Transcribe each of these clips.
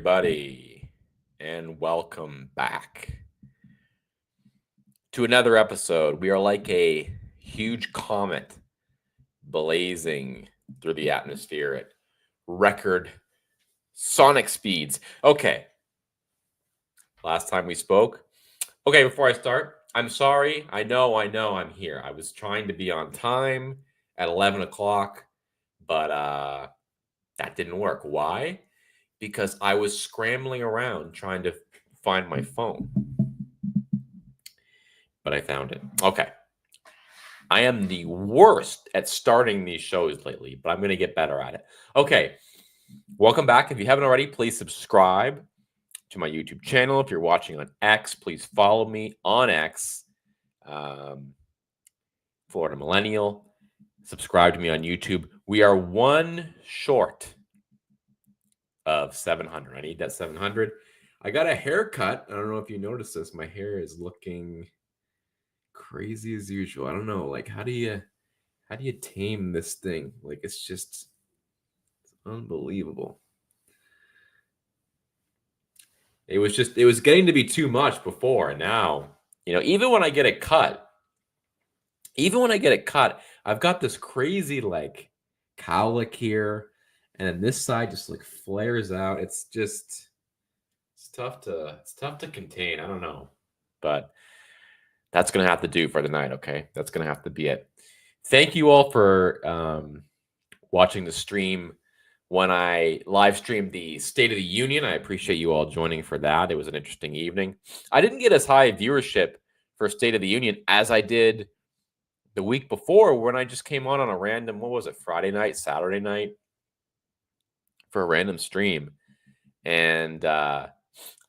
everybody, and welcome back to another episode. We are like a huge comet blazing through the atmosphere at record sonic speeds. Okay, last time we spoke. Okay, before I start, I'm sorry. I know I'm here. I was trying to be on time at 11 o'clock, but that didn't work. Why? Because I was scrambling around trying to find my phone, but I found it. Okay. I am the worst at starting these shows lately, but I'm going to get better at it. Okay. Welcome back. If you haven't already, please subscribe to my YouTube channel. If you're watching on X, please follow me on X, Florida Millennial. Subscribe to me on YouTube. We are one short of 700. I need that 700. I got a haircut. I don't know if you noticed this. My hair is looking crazy as usual. I don't know. Like, how do you tame this thing? Like, it's unbelievable. It was getting to be too much before. And now, even when I get it cut, I've got this crazy like cowlick here, and then this side just like flares out. It's tough to contain. I don't know, but that's gonna have to do for tonight. Okay, that's gonna have to be it. Thank you all for watching the stream when I live streamed the State of the Union. I appreciate you all joining for that. It was an interesting evening. I didn't get as high viewership for State of the Union as I did the week before when I just came on a random, what was it, Friday night, Saturday night for a random stream. And I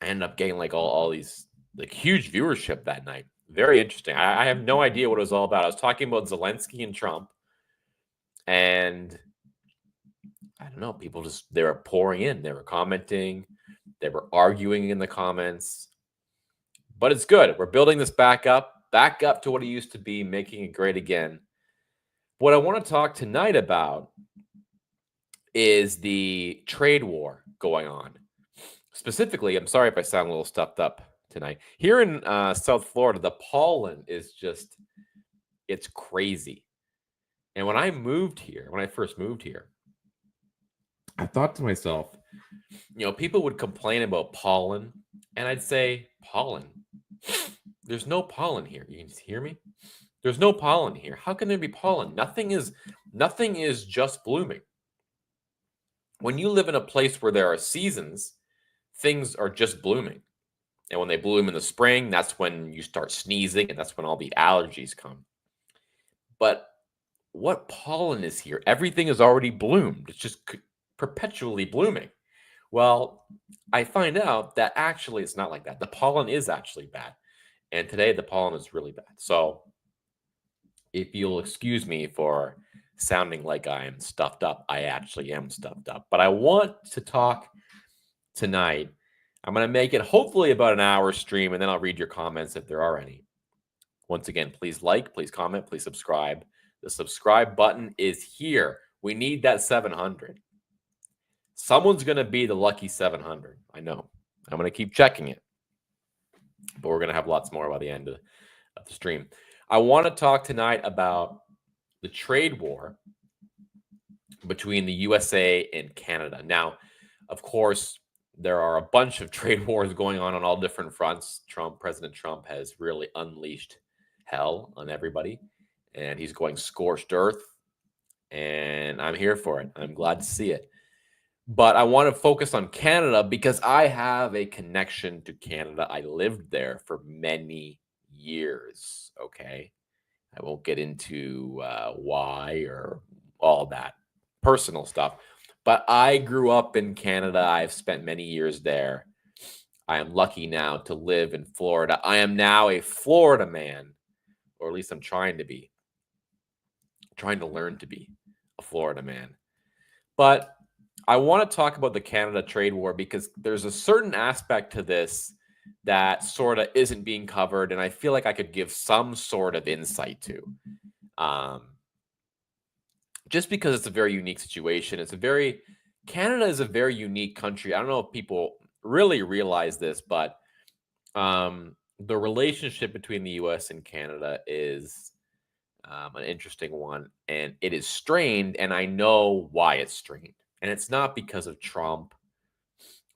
ended up getting like all these like huge viewership that night. Very interesting. I have no idea what it was all about. I was talking about Zelensky and Trump, and I don't know, people they were pouring in, they were commenting, they were arguing in the comments. But it's good. We're building this back up to what it used to be, making it great again. What I want to talk tonight about is the trade war going on. Specifically, I'm sorry if I sound a little stuffed up tonight. Here in South Florida, the pollen is it's crazy. And when I first moved here, I thought to myself, people would complain about pollen, and I'd say, pollen? There's no pollen here. You can hear me? There's no pollen here. How can there be pollen? Nothing is just blooming. When you live in a place where there are seasons, things are just blooming. And when they bloom in the spring, that's when you start sneezing, and that's when all the allergies come. But what pollen is here? Everything is already bloomed. It's just perpetually blooming. Well, I find out that actually it's not like that. The pollen is actually bad. And today the pollen is really bad. So if you'll excuse me for sounding like I am stuffed up, I actually am stuffed up. But I want to talk tonight. I'm going to make it hopefully about an hour stream, and then I'll read your comments if there are any. Once again, please like, please comment, please subscribe. The subscribe button is here. We need that 700. Someone's going to be the lucky 700. I know. I'm going to keep checking it. But we're going to have lots more by the end of the stream. I want to talk tonight about the trade war between the USA and Canada. Now, of course, there are a bunch of trade wars going on all different fronts. President Trump has really unleashed hell on everybody, and he's going scorched earth, and I'm here for it. I'm glad to see it. But I want to focus on Canada because I have a connection to Canada. I lived there for many years, okay? I won't get into why or all that personal stuff. But I grew up in Canada. I've spent many years there. I am lucky now to live in Florida. I am now a Florida man, or at least I'm trying to be. Trying to learn to be a Florida man. But I want to talk about the Canada trade war because there's a certain aspect to this that sort of isn't being covered, and I feel like I could give some sort of insight to. Just because it's a very unique situation. Canada is a very unique country. I don't know if people really realize this, but the relationship between the U.S. and Canada is an interesting one, and it is strained, and I know why it's strained, and it's not because of Trump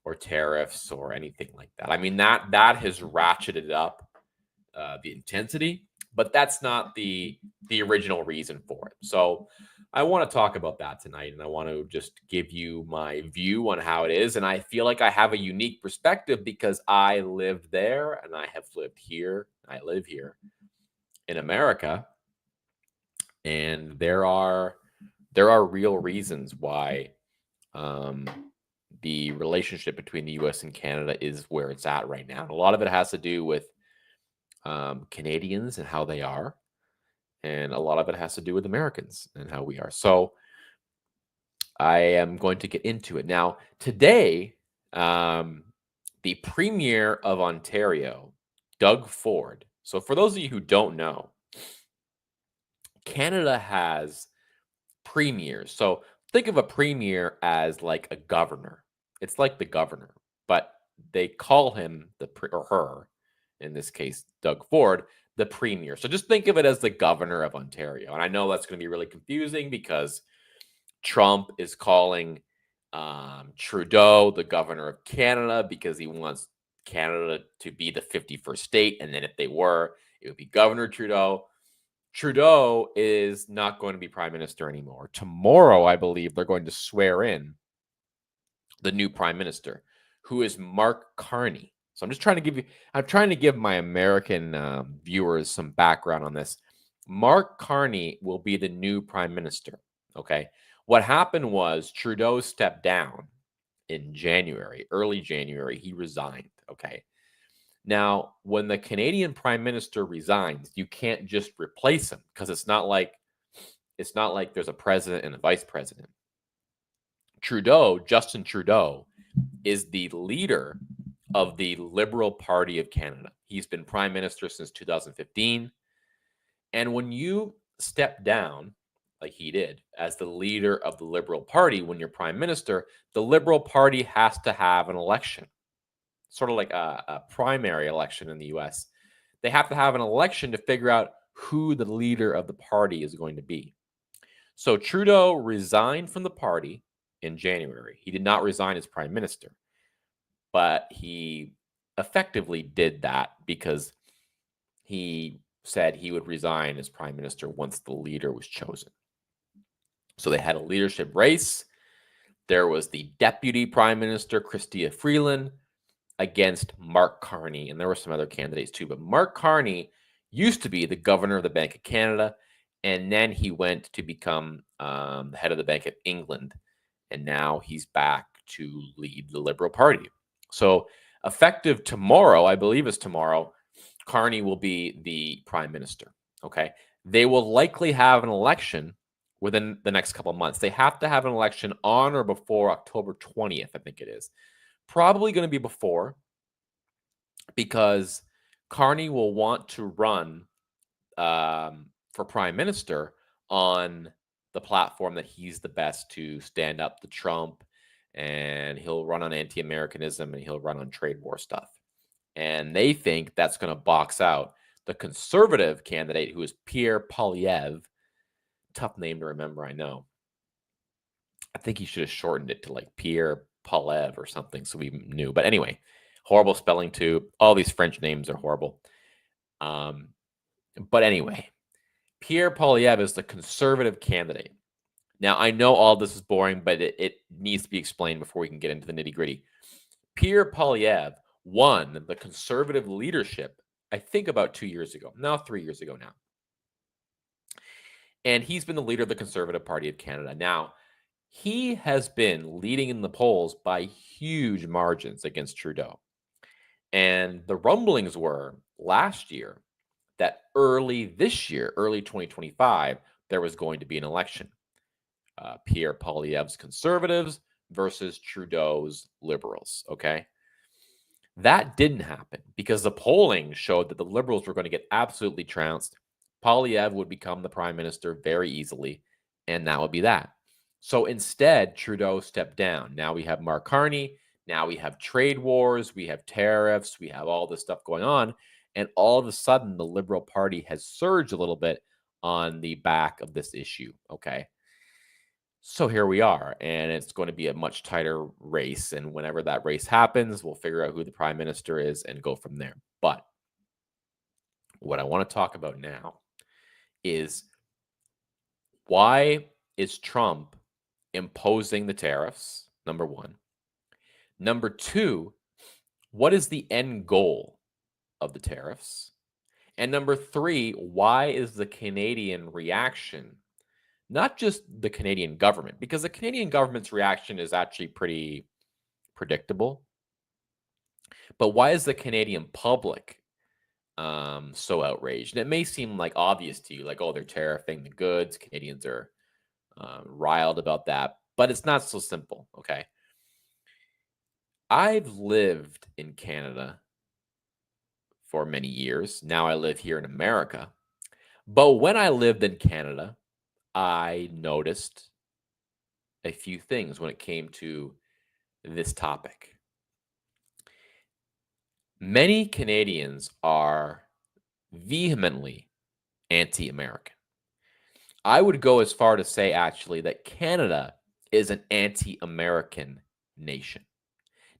or tariffs or anything like that. I mean that has ratcheted up the intensity, but that's not the original reason for it. So I want to talk about that tonight, and I want to just give you my view on how it is. And I feel like I have a unique perspective because I lived there, and I have lived here. I live here in America, and there are real reasons why um, the relationship between the U.S. and Canada is where it's at right now. A lot of it has to do with Canadians and how they are, and a lot of it has to do with Americans and how we are. So I am going to get into it now. Today, the Premier of Ontario, Doug Ford. So for those of you who don't know, Canada has premiers. So think of a premier as like a governor. It's like the governor, but they call him or her, in this case, Doug Ford, the premier. So just think of it as the governor of Ontario. And I know that's going to be really confusing because Trump is calling Trudeau the governor of Canada because he wants Canada to be the 51st state. And then if they were, it would be Governor Trudeau. Trudeau is not going to be prime minister anymore. Tomorrow, I believe they're going to swear in the new prime minister, who is Mark Carney. So I'm trying to give my American viewers some background on this. Mark Carney will be the new prime minister. Okay. What happened was Trudeau stepped down in January, early January. He resigned. Okay. Now, when the Canadian prime minister resigns, you can't just replace him because it's not like there's a president and a vice president. Justin Trudeau, is the leader of the Liberal Party of Canada. He's been prime minister since 2015. And when you step down, like he did, as the leader of the Liberal Party, when you're prime minister, the Liberal Party has to have an election, sort of like a primary election in the US. They have to have an election to figure out who the leader of the party is going to be. So Trudeau resigned from the party in January. He did not resign as prime minister, but he effectively did that because he said he would resign as prime minister once the leader was chosen. So they had a leadership race. There was the deputy prime minister, Chrystia Freeland, against Mark Carney, and there were some other candidates too. But Mark Carney used to be the governor of the Bank of Canada, and then he went to become the head of the Bank of England, and now he's back to lead the Liberal Party. So effective tomorrow, I believe it's tomorrow, Carney will be the prime minister. Okay. They will likely have an election within the next couple of months. They have to have an election on or before October 20th, I think it is. Probably going to be before, because Carney will want to run for prime minister on the platform that he's the best to stand up to Trump, and he'll run on anti-Americanism, and he'll run on trade war stuff. And they think that's going to box out the conservative candidate, who is Pierre Poilievre. Tough name to remember, I know. I think he should have shortened it to like Pierre Poilievre or something so we knew. But anyway, horrible spelling too. All these French names are horrible. But anyway, Pierre Poilievre is the conservative candidate. Now, I know all this is boring, but it needs to be explained before we can get into the nitty-gritty. Pierre Poilievre won the conservative leadership, I think about 2 years ago. Now, 3 years ago now. And he's been the leader of the Conservative Party of Canada. Now, he has been leading in the polls by huge margins against Trudeau. And the rumblings were last year that early this year, early 2025, there was going to be an election. Pierre Poilievre's Conservatives versus Trudeau's Liberals, okay? That didn't happen because the polling showed that the Liberals were going to get absolutely trounced. Poilievre would become the prime minister very easily, and that would be that. So instead, Trudeau stepped down. Now we have Mark Carney. Now we have trade wars, we have tariffs, we have all this stuff going on. And all of a sudden, the Liberal Party has surged a little bit on the back of this issue. Okay. So here we are, and it's going to be a much tighter race. And whenever that race happens, we'll figure out who the prime minister is and go from there. But what I want to talk about now is, why is Trump imposing the tariffs? Number one. Number two, what is the end goal of the tariffs? And number three, why is the Canadian reaction, not just the Canadian government, because the Canadian government's reaction is actually pretty predictable, but why is the Canadian public so outraged? And it may seem like obvious to you, like, oh, they're tariffing the goods. Canadians are riled about that, but it's not so simple. Okay. I've lived in Canada for many years. Now I live here in America. But when I lived in Canada, I noticed a few things when it came to this topic. Many Canadians are vehemently anti American. I would go as far to say, actually, that Canada is an anti American nation.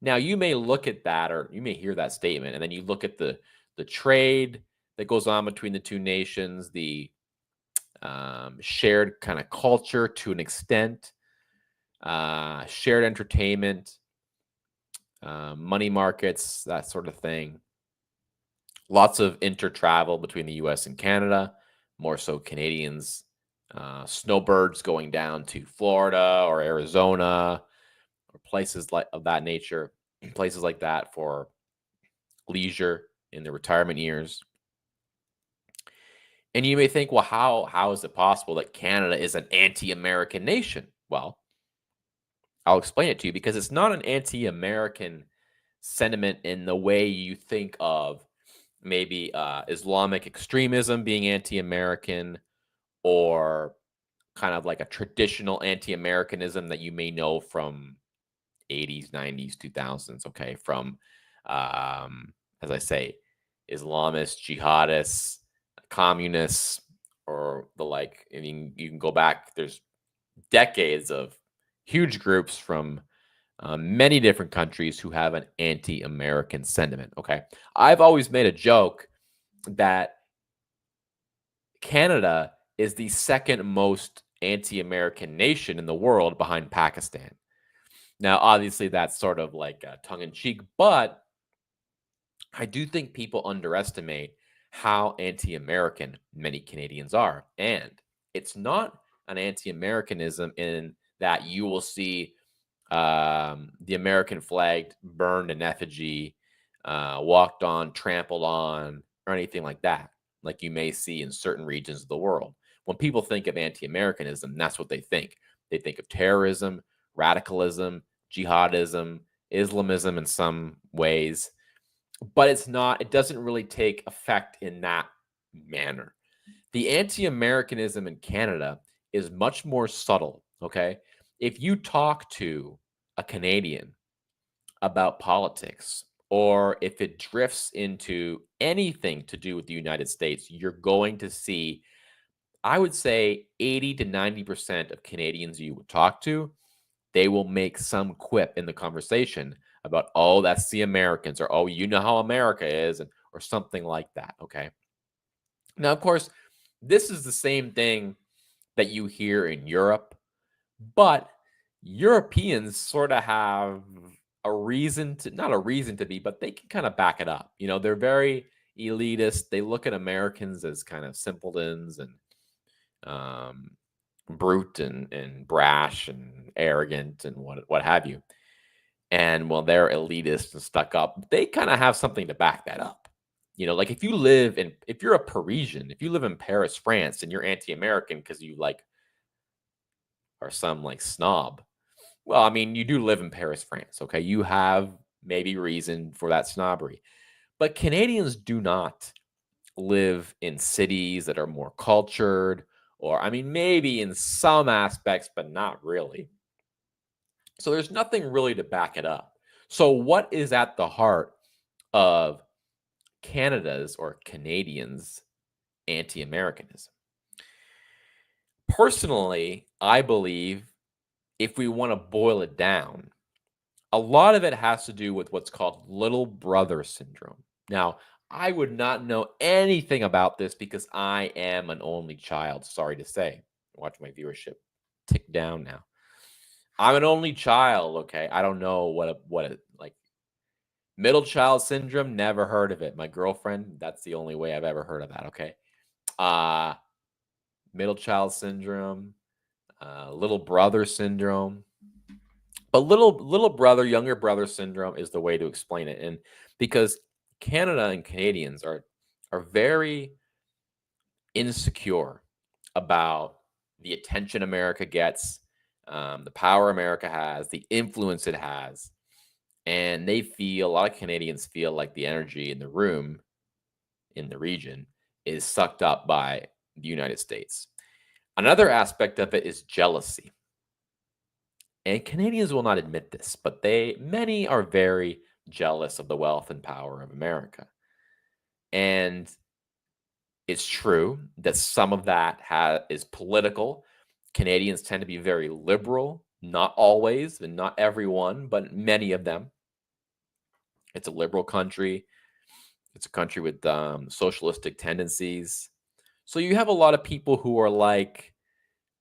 Now, you may look at that, or you may hear that statement, and then you look at the trade that goes on between the two nations, the shared kind of culture to an extent, shared entertainment, money markets, that sort of thing. Lots of inter-travel between the U.S. and Canada, more so Canadians, snowbirds going down to Florida or Arizona or places like of that nature, places like that for leisure in their retirement years. And you may think, well, how is it possible that Canada is an anti-American nation? Well, I'll explain it to you, because it's not an anti-American sentiment in the way you think of maybe Islamic extremism being anti-American, or kind of like a traditional anti-Americanism that you may know from 80s, 90s, 2000s, okay? From, as I say, Islamists, jihadists, communists, or the like. I mean, you can go back, there's decades of huge groups from many different countries who have an anti-American sentiment, okay? I've always made a joke that Canada is the second most anti-American nation in the world, behind Pakistan. Now, obviously, that's sort of like tongue-in-cheek, but I do think people underestimate how anti-American many Canadians are. And it's not an anti-Americanism in that you will see the American flag burned in effigy, walked on, trampled on, or anything like that, like you may see in certain regions of the world. When people think of anti-Americanism, that's what they think. They think of terrorism, radicalism, jihadism, Islamism in some ways, but it's not, it doesn't really take effect in that manner. The anti-Americanism in Canada is much more subtle, okay? If you talk to a Canadian about politics, or if it drifts into anything to do with the United States, you're going to see, I would say 80 to 90% of Canadians you would talk to, they will make some quip in the conversation about, oh, that's the Americans, or, oh, you know how America is, or something like that, okay? Now, of course, this is the same thing that you hear in Europe, but Europeans sort of have a reason to, not a reason to be, but they can kind of back it up. You know, they're very elitist. They look at Americans as kind of simpletons and brute and brash and arrogant and what have you. And well, they're elitist and stuck up. They kind of have something to back that up. You know, like if you're a Parisian, if you live in Paris, France, and you're anti-American because you like are some like snob. Well, I mean, you do live in Paris, France. Okay. You have maybe reason for that snobbery. But Canadians do not live in cities that are more cultured, or, I mean, maybe in some aspects, but not really. So there's nothing really to back it up. So, what is at the heart of Canada's or Canadians' anti Americanism? Personally, I believe if we want to boil it down, a lot of it has to do with what's called little brother syndrome. Now, I would not know anything about this because I am an only child. Sorry to say. Watch my viewership tick down now. I'm an only child. Okay, I don't know what a like middle child syndrome. Never heard of it. My girlfriend. That's the only way I've ever heard of that. Okay, uh, middle child syndrome, little brother syndrome. But little brother, younger brother syndrome is the way to explain it. And because Canada and Canadians are very insecure about the attention America gets, the power America has, the influence it has, and they feel a lot of Canadians feel like the energy in the room in the region is sucked up by the United States. Another aspect of it is jealousy. And Canadians will not admit this, but many are very jealous of the wealth and power of America. And it's true that some of that is political. Canadians tend to be very liberal, not always, and not everyone, but many of them. It's a liberal country. It's a country with socialistic tendencies. So you have a lot of people who are like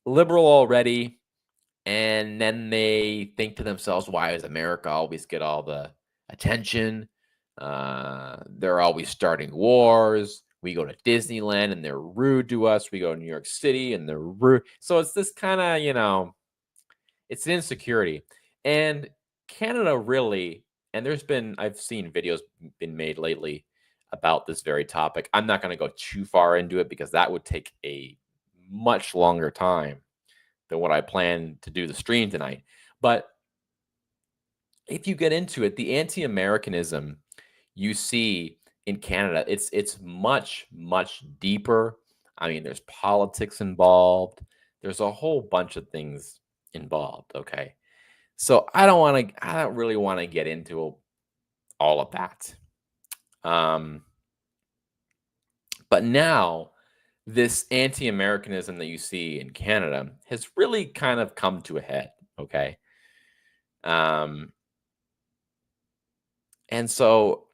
liberal already, and then they think to themselves, why does America always get all the attention? They're always starting wars. We go to Disneyland and they're rude to us. We go to New York City and they're rude. So it's this kind of, it's an insecurity. And Canada really, and I've seen videos been made lately about this very topic. I'm not going to go too far into it because that would take a much longer time than what I plan to do the stream tonight. But if you get into it, the anti-Americanism you see in Canada, it's much deeper. I mean, there's politics involved. There's a whole bunch of things involved. Okay, so I don't really want to get into all of that. But now this anti-Americanism that you see in Canada has really kind of come to a head. Okay. Um, and so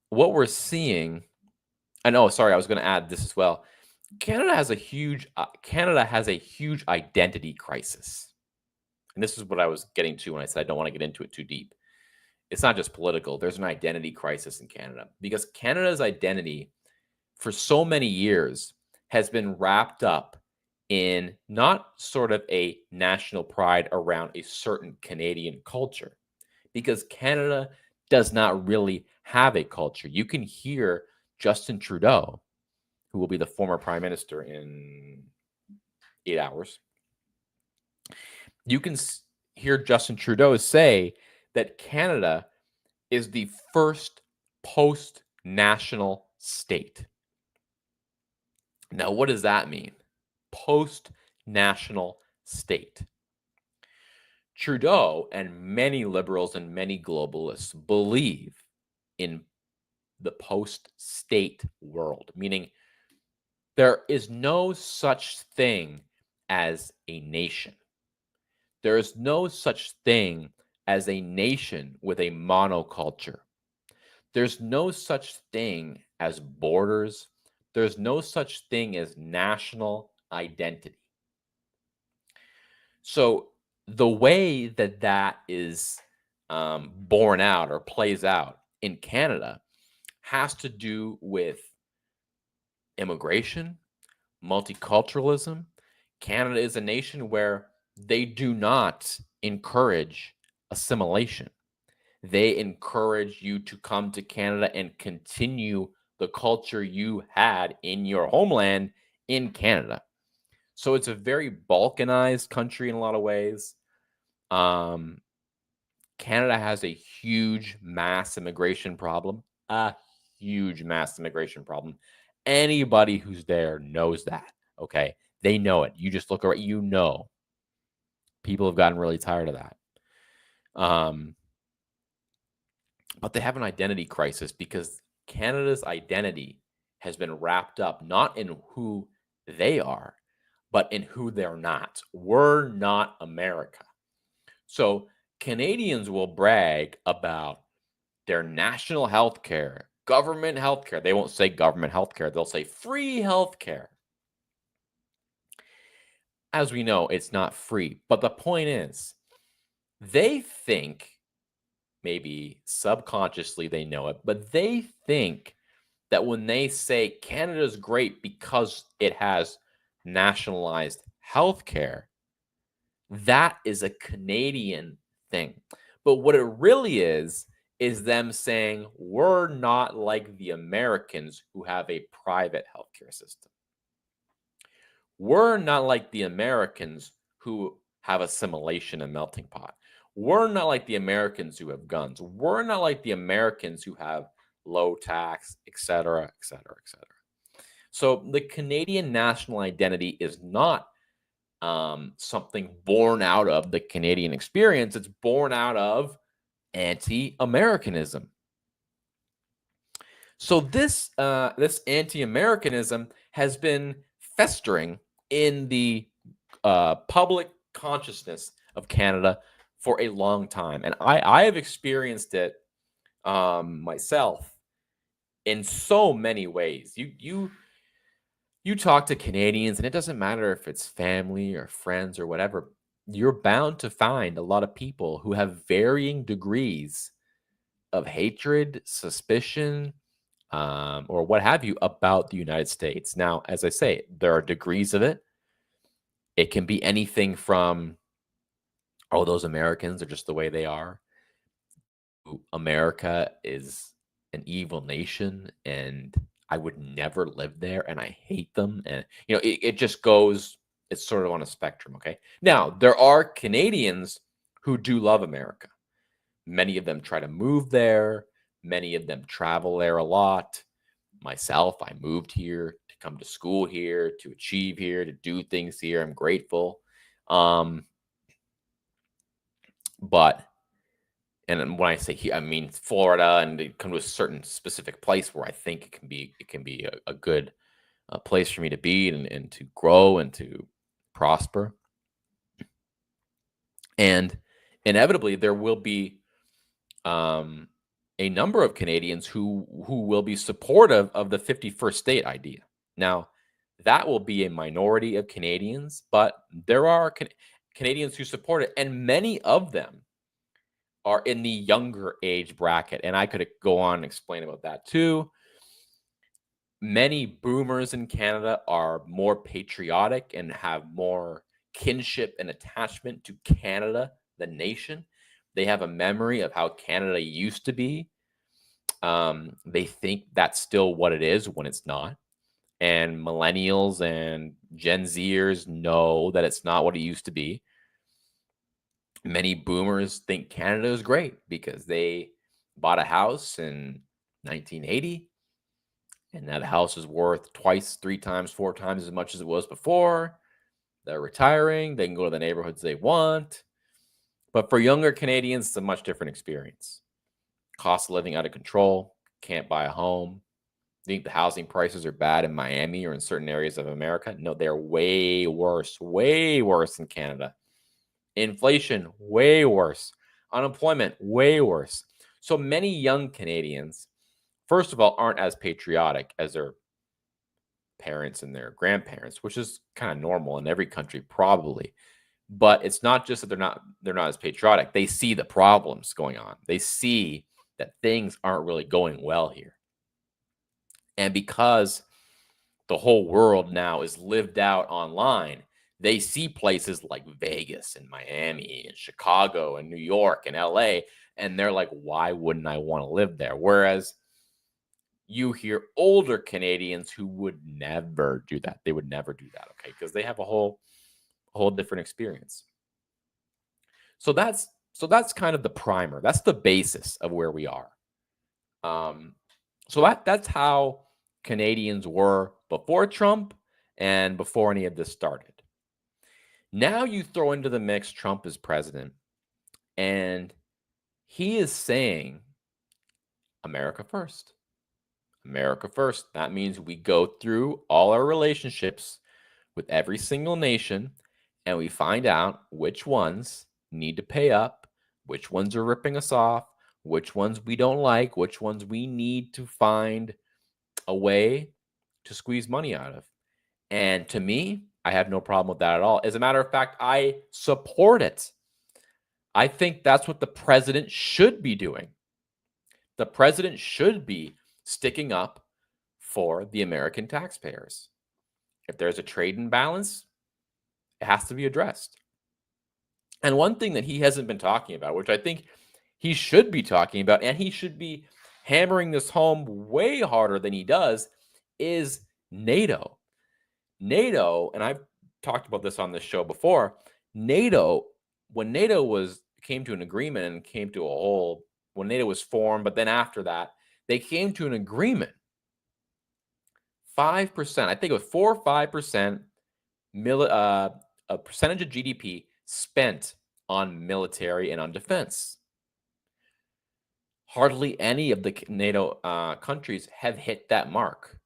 what we're seeing, I know, sorry, I was going to add this as well. Canada has a huge identity crisis. And this is what I was getting to when I said I don't want to get into it too deep. It's not just political. There's an identity crisis in Canada because Canada's identity for so many years has been wrapped up in not sort of a national pride around a certain Canadian culture, because Canada does not really have a culture. You can hear Justin Trudeau, who will be the former prime minister in 8 hours. You can hear Justin Trudeau say that Canada is the first post-national state. Now, what does that mean? Post-national state. Trudeau and many liberals and many globalists believe in the post-state world, meaning there is no such thing as a nation. There is no such thing as a nation with a monoculture. There's no such thing as borders. There's no such thing as national identity. So the way that is borne out or plays out in Canada has to do with immigration, multiculturalism. Canada is a nation where they do not encourage assimilation. They encourage you to come to Canada and continue the culture you had in your homeland in Canada. So it's a very balkanized country in a lot of ways. Canada has a huge mass immigration problem, a huge mass immigration problem. Anybody who's there knows that. Okay. They know it. You just look around, people have gotten really tired of that. But they have an identity crisis because Canada's identity has been wrapped up not in who they are, but in who they're not. We're not America. So Canadians will brag about their national health care, government health care. They won't say government health care, they'll say free health care. As we know, it's not free. But the point is, they think, maybe subconsciously they know it, but they think that when they say Canada's great because it has nationalized healthcare, that is a Canadian thing. But what it really is them saying we're not like the Americans who have a private healthcare system. We're not like the Americans who have assimilation and melting pot. We're not like the Americans who have guns. We're not like the Americans who have low tax, et cetera, et cetera, et cetera. So the Canadian national identity is not something born out of the Canadian experience. It's born out of anti-Americanism. So this anti-Americanism has been festering in the public consciousness of Canada for a long time, and I have experienced it myself in so many ways. You talk to Canadians, and it doesn't matter if it's family or friends or whatever. You're bound to find a lot of people who have varying degrees of hatred, suspicion, or what have you about the United States. Now, as I say, there are degrees of it. It can be anything from, oh, those Americans are just the way they are. America is an evil nation and I would never live there and I hate them. And, it just goes, it's sort of on a spectrum. Okay. Now, there are Canadians who do love America. Many of them try to move there, many of them travel there a lot. Myself, I moved here to come to school here, to achieve here, to do things here. I'm grateful. But and when I say here, I mean Florida, and to come to a certain specific place where I think it can be a good place for me to be and to grow and to prosper. And inevitably, there will be um, a number of Canadians who will be supportive of the 51st state idea. Now, that will be a minority of Canadians, but there are Canadians who support it, and many of them are in the younger age bracket. And I could go on and explain about that too. Many boomers in Canada are more patriotic and have more kinship and attachment to Canada, the nation. They have a memory of how Canada used to be. They think that's still what it is when it's not. And millennials and Gen Zers know that it's not what it used to be. Many boomers think Canada is great because they bought a house in 1980 and now the house is worth twice, three times, four times as much as it was before. They're retiring. They can go to the neighborhoods they want. But for younger Canadians, it's a much different experience. Cost of living out of control. Can't buy a home. Think the housing prices are bad in Miami or in certain areas of America? No, they're way worse in Canada. Inflation, way worse. Unemployment, way worse. So many young Canadians, first of all, aren't as patriotic as their parents and their grandparents, which is kind of normal in every country, probably. But it's not just that they're not as patriotic. They see the problems going on. They see that things aren't really going well here. And because the whole world now is lived out online, they see places like Vegas and Miami and Chicago and New York and LA, and they're like, why wouldn't I want to live there? Whereas you hear older Canadians who would never do that. They would never do that, okay? Because they have a whole different experience. So that's kind of the primer. That's the basis of where we are. So that's how Canadians were before Trump and before any of this started. Now you throw into the mix Trump as president, and he is saying America first. America first. That means we go through all our relationships with every single nation and we find out which ones need to pay up, which ones are ripping us off, which ones we don't like, which ones we need to find a way to squeeze money out of. And to me, I have no problem with that at all. As a matter of fact, I support it. I think that's what the president should be doing. The president should be sticking up for the American taxpayers. If there's a trade imbalance, it has to be addressed. And one thing that he hasn't been talking about, which I think he should be talking about, and he should be hammering this home way harder than he does, is NATO. NATO, and I've talked about this on this show before, NATO, when NATO came to an agreement and came to a whole, when NATO was formed, but then after that, they came to an agreement. 5%, I think it was 4 or 5% a percentage of GDP spent on military and on defense. Hardly any of the NATO countries have hit that mark.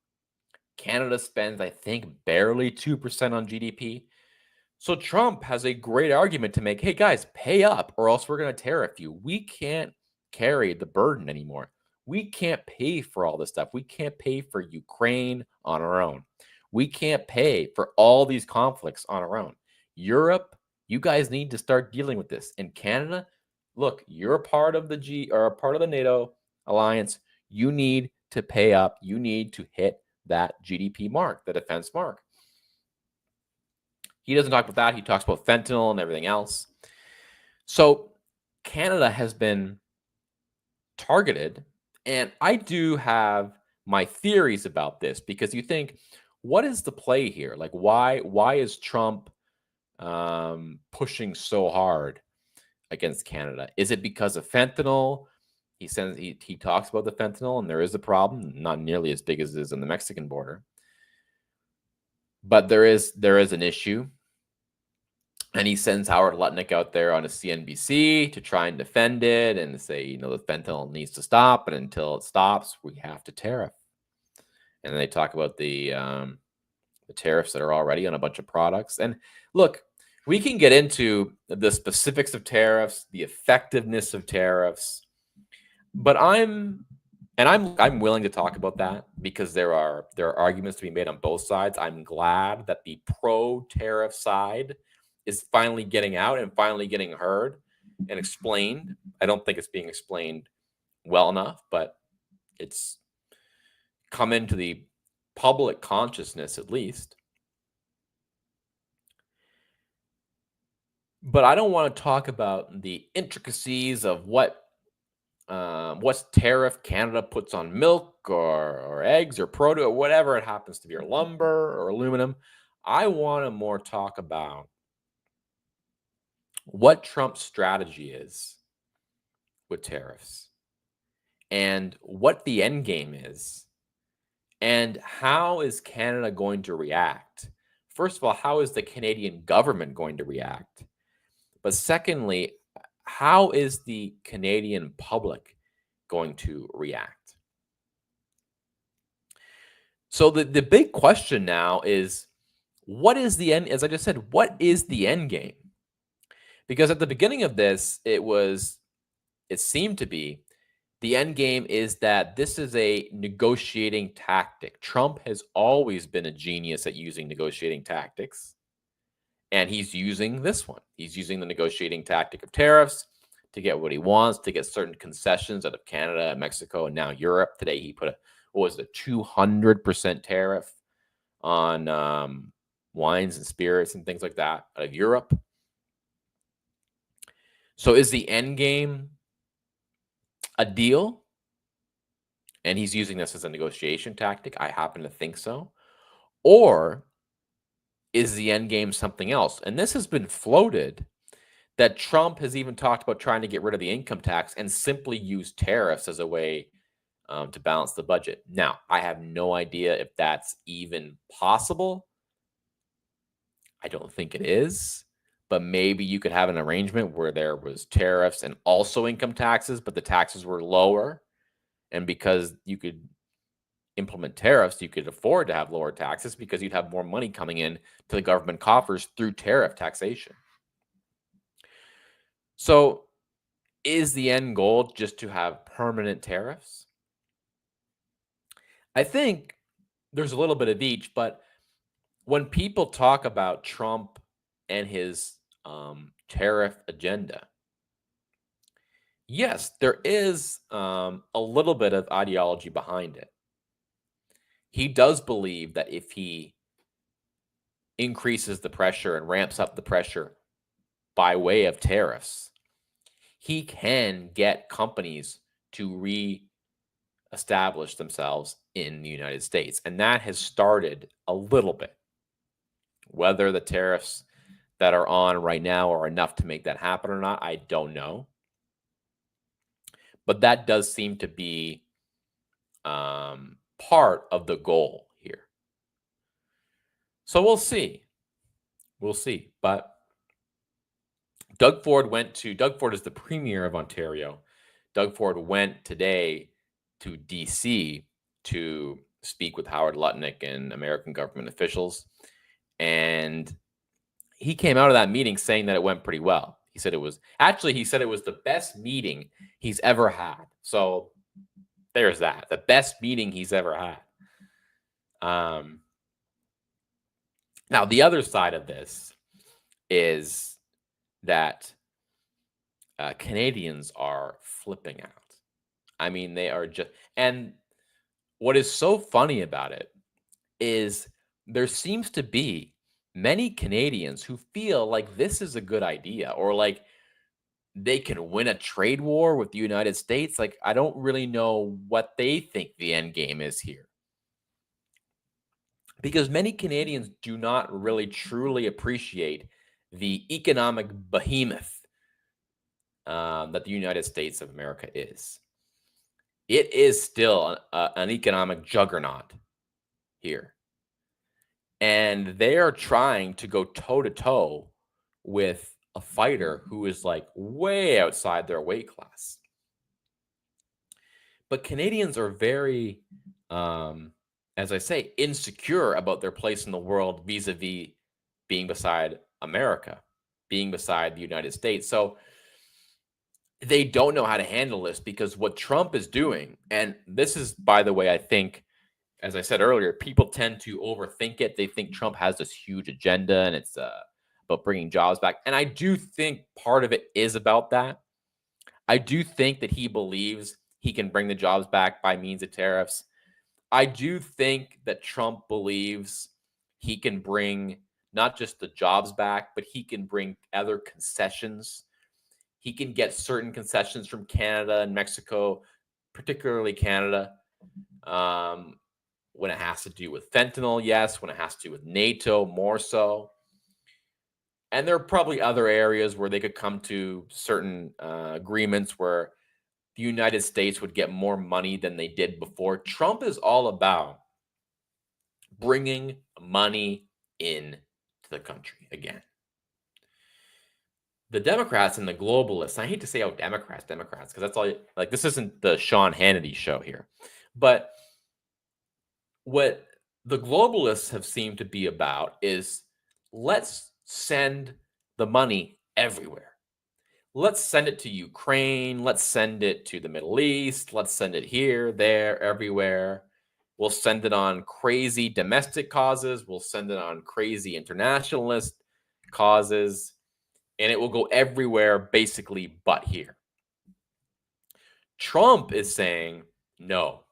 Canada spends, I think, barely 2% on GDP. So Trump has a great argument to make. Hey, guys, pay up or else we're going to tariff you. We can't carry the burden anymore. We can't pay for all this stuff. We can't pay for Ukraine on our own. We can't pay for all these conflicts on our own. Europe, you guys need to start dealing with this. And Canada, look, you're a part of the NATO alliance. You need to pay up. You need to hit that GDP mark, the defense mark. He doesn't talk about that. He talks about fentanyl and everything else. So Canada has been targeted, and I do have my theories about this because you think, what is the play here? Like, why is Trump pushing so hard against Canada? Is it because of fentanyl? He talks about the fentanyl, and there is a problem, not nearly as big as it is on the Mexican border, but there is an issue. And he sends Howard Lutnick out there on a CNBC to try and defend it and say, the fentanyl needs to stop, and until it stops, we have to tariff. And then they talk about the tariffs that are already on a bunch of products. And look, we can get into the specifics of tariffs, the effectiveness of tariffs, but I'm willing to talk about that because there are arguments to be made on both sides. I'm glad that the pro-tariff side is finally getting out and finally getting heard and explained. I don't think it's being explained well enough, but it's come into the public consciousness at least. But I don't want to talk about the intricacies of what's tariff Canada puts on milk or eggs or produce or whatever it happens to be, or lumber or aluminum. I want to more talk about what Trump's strategy is with tariffs and what the end game is and how is Canada going to react. First of all, how is the Canadian government going to react? But secondly, how is the Canadian public going to react? So the big question now is, what is the end? As I just said, what is the end game? Because at the beginning of this, it seemed to be the end game is that this is a negotiating tactic. Trump has always been a genius at using negotiating tactics. And he's using this one. He's using the negotiating tactic of tariffs to get what he wants, to get certain concessions out of Canada, Mexico, and now Europe. Today, he put a 200% tariff on wines and spirits and things like that out of Europe. So is the end game a deal? And he's using this as a negotiation tactic. I happen to think so. Or is the end game something else? And this has been floated that Trump has even talked about trying to get rid of the income tax and simply use tariffs as a way to balance the budget. Now, I have no idea if that's even possible. I don't think it is. But maybe you could have an arrangement where there was tariffs and also income taxes, but the taxes were lower. And because you could implement tariffs, you could afford to have lower taxes because you'd have more money coming in to the government coffers through tariff taxation. So, is the end goal just to have permanent tariffs? I think there's a little bit of each, but when people talk about Trump and his tariff agenda, yes, there is a little bit of ideology behind it. He does believe that if he increases the pressure and ramps up the pressure by way of tariffs, he can get companies to re-establish themselves in the United States. And that has started a little bit. Whether the tariffs that are on right now are enough to make that happen or not, I don't know. But that does seem to be part of the goal here. So we'll see. We'll see. But Doug Ford is the premier of Ontario. Doug Ford went today to DC to speak with Howard Lutnick and American government officials. And he came out of that meeting saying that it went pretty well. He said it was the best meeting he's ever had. So there's that. The best meeting he's ever had. Now, the other side of this is that Canadians are flipping out. I mean, they are just, and what is so funny about it is there seems to be many Canadians who feel like this is a good idea, or like they can win a trade war with the United States. Like, I don't really know what they think the end game is here. Because many Canadians do not really truly appreciate the economic behemoth that the United States of America is. It is still an economic juggernaut here. And they are trying to go toe to toe with a fighter who is like way outside their weight class. But Canadians are very, as I say, insecure about their place in the world vis-a-vis being beside America, being beside the United States. So they don't know how to handle this, because what Trump is doing, and this is, by the way, I think, as I said earlier, people tend to overthink it. They think Trump has this huge agenda and it's about bringing jobs back. And I do think part of it is about that. I do think that he believes he can bring the jobs back by means of tariffs. I do think that Trump believes he can bring not just the jobs back, but he can bring other concessions. He can get certain concessions from Canada and Mexico, particularly Canada, when it has to do with fentanyl, yes. When it has to do with NATO, more so. And there are probably other areas where they could come to certain agreements where the United States would get more money than they did before. Trump is all about bringing money in to the country again. The Democrats and the globalists, I hate to say, Democrats, because that's all, like, this isn't the Sean Hannity show here. But what the globalists have seemed to be about is, let's send the money everywhere. Let's send it to Ukraine. Let's send it to the Middle East. Let's send it here, there, everywhere. We'll send it on crazy domestic causes. We'll send it on crazy internationalist causes. And it will go everywhere, basically, but here. Trump is saying, no,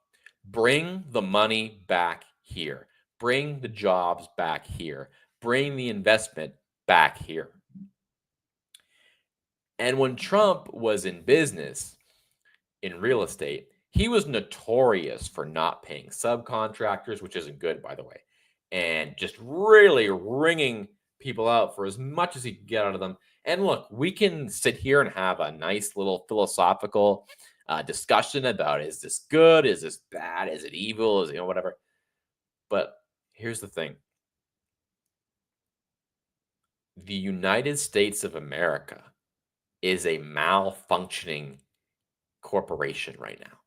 bring the money back here. Bring the jobs back here. Bring the investment back here. And when Trump was in business, in real estate, he was notorious for not paying subcontractors, which isn't good, by the way, and just really wringing people out for as much as he could get out of them. And look, we can sit here and have a nice little philosophical discussion about, is this good? Is this bad? Is it evil? Is it, whatever. But here's the thing. The United States of America is a malfunctioning corporation right now.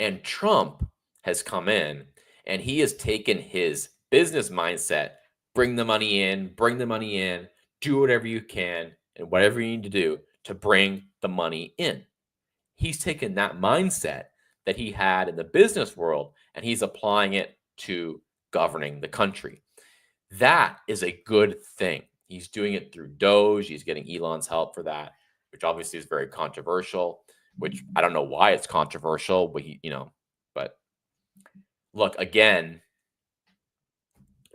And Trump has come in and he has taken his business mindset, bring the money in, do whatever you can and whatever you need to do to bring the money in. He's taken that mindset that he had in the business world and he's applying it to governing the country. That is a good thing. He's doing it through Doge. He's getting Elon's help for that, which obviously is very controversial, which I don't know why it's controversial, but but look, again,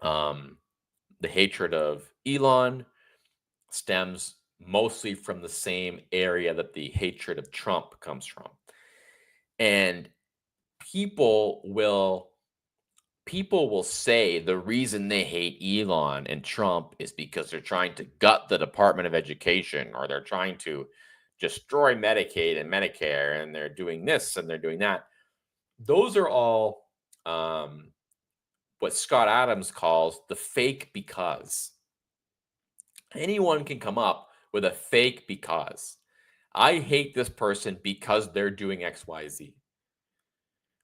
the hatred of Elon stems mostly from the same area that the hatred of Trump comes from. And people will say the reason they hate Elon and Trump is because they're trying to gut the Department of Education, or they're trying to destroy Medicaid and Medicare, and they're doing this and they're doing that. Those are all what Scott Adams calls the fake because. Anyone can come up with a fake because. I hate this person because they're doing XYZ.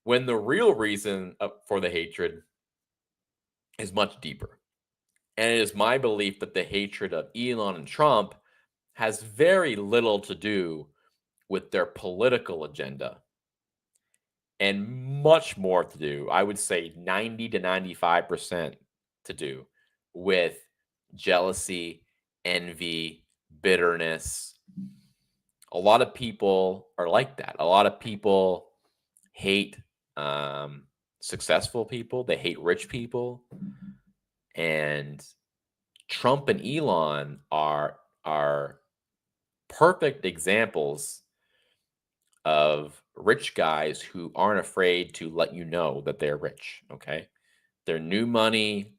When the real reason for the hatred is much deeper. And it is my belief that the hatred of Elon and Trump has very little to do with their political agenda and much more to do, I would say 90 to 95% to do with jealousy, envy, bitterness. A lot of people are like that. A lot of people hate successful people. They hate rich people. And Trump and Elon are perfect examples of rich guys who aren't afraid to let you know that they're rich. Okay. They're new money.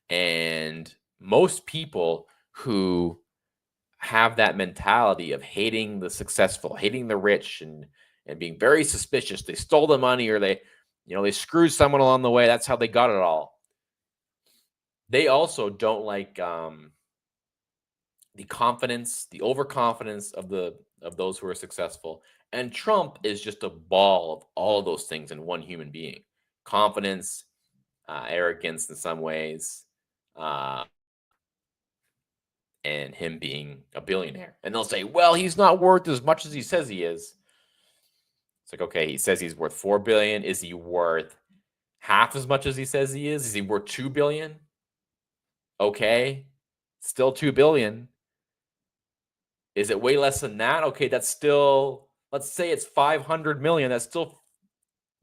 And most people who have that mentality of hating the successful, hating the rich, and being very suspicious, they stole the money, or they screwed someone along the way. That's how they got it all. They also don't like the confidence, the overconfidence of those who are successful. And Trump is just a ball of all of those things in one human being: confidence, arrogance in some ways, and him being a billionaire. And they'll say, well, he's not worth as much as he says he is. It's like, okay, he says he's worth 4 billion. Is he worth half as much as he says he is? Is he worth 2 billion? Okay, still 2 billion. Is it way less than that? Okay, that's still, let's say it's 500 million. That's still,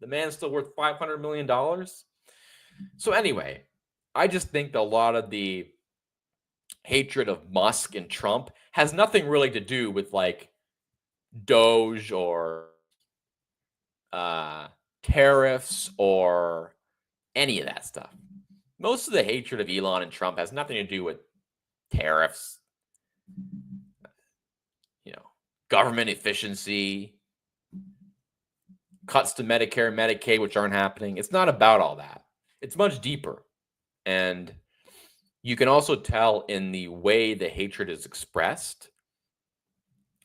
the man's still worth $500 million. So anyway, I just think that a lot of the hatred of Musk and Trump has nothing really to do with like Doge or tariffs or any of that stuff. Most of the hatred of Elon and Trump has nothing to do with tariffs, government efficiency, cuts to Medicare and Medicaid, which aren't happening. It's not about all that. It's much deeper. And you can also tell in the way the hatred is expressed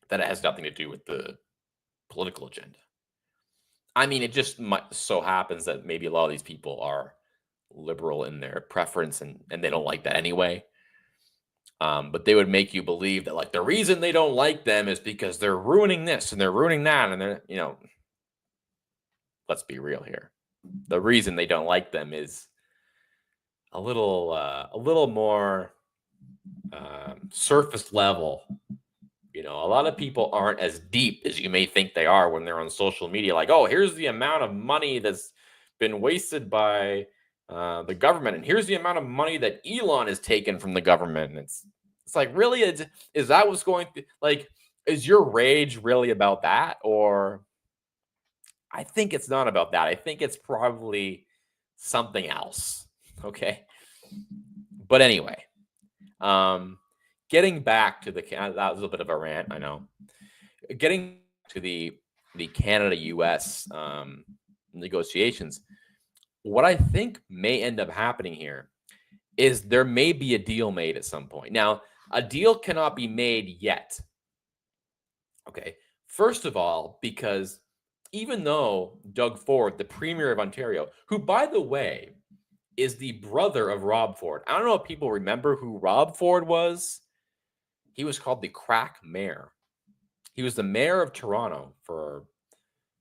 that it has nothing to do with the political agenda. I mean, it just so happens that maybe a lot of these people are liberal in their preference and they don't like that anyway. But they would make you believe that like the reason they don't like them is because they're ruining this and they're ruining that. And they're, let's be real here. The reason they don't like them is a little more surface level. A lot of people aren't as deep as you may think they are when they're on social media. Like, oh, here's the amount of money that's been wasted by the government, and here's the amount of money that Elon has taken from the government. And it's like, really, is that what's going to, like, is your rage really about that? Or I think it's not about that. I think it's probably something else. Okay. But anyway, getting back to that was a bit of a rant, I know. Getting to the Canada-US negotiations, what I think may end up happening here is there may be a deal made at some point. Now, a deal cannot be made yet. Okay. First of all, because even though Doug Ford, the Premier of Ontario, who, by the way, is the brother of Rob Ford. I don't know if people remember who Rob Ford was. He was called the Crack Mayor. He was the mayor of Toronto for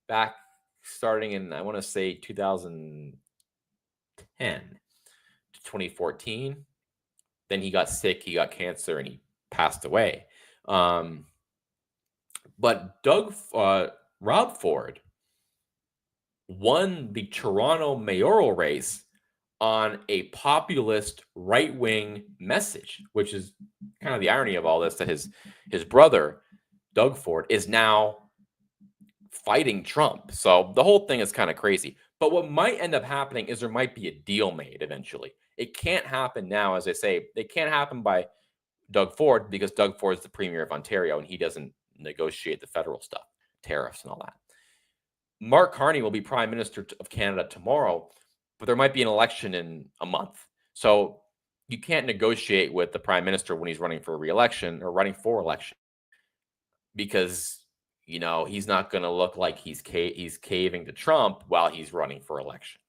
back starting in, I want to say, 2010 to 2014. Then he got sick, he got cancer, and he passed away. But Rob Ford won the Toronto mayoral race on a populist right-wing message, which is kind of the irony of all this, that his brother, Doug Ford, is now fighting Trump. So the whole thing is kind of crazy. But what might end up happening is there might be a deal made eventually. It can't happen now, as I say. It can't happen by Doug Ford because Doug Ford is the Premier of Ontario and he doesn't negotiate the federal stuff, tariffs and all that. Mark Carney will be Prime Minister of Canada tomorrow, but there might be an election in a month. So you can't negotiate with the Prime Minister when he's running for re-election or running for election because, you know, he's not going to look like he's caving to Trump while he's running for election.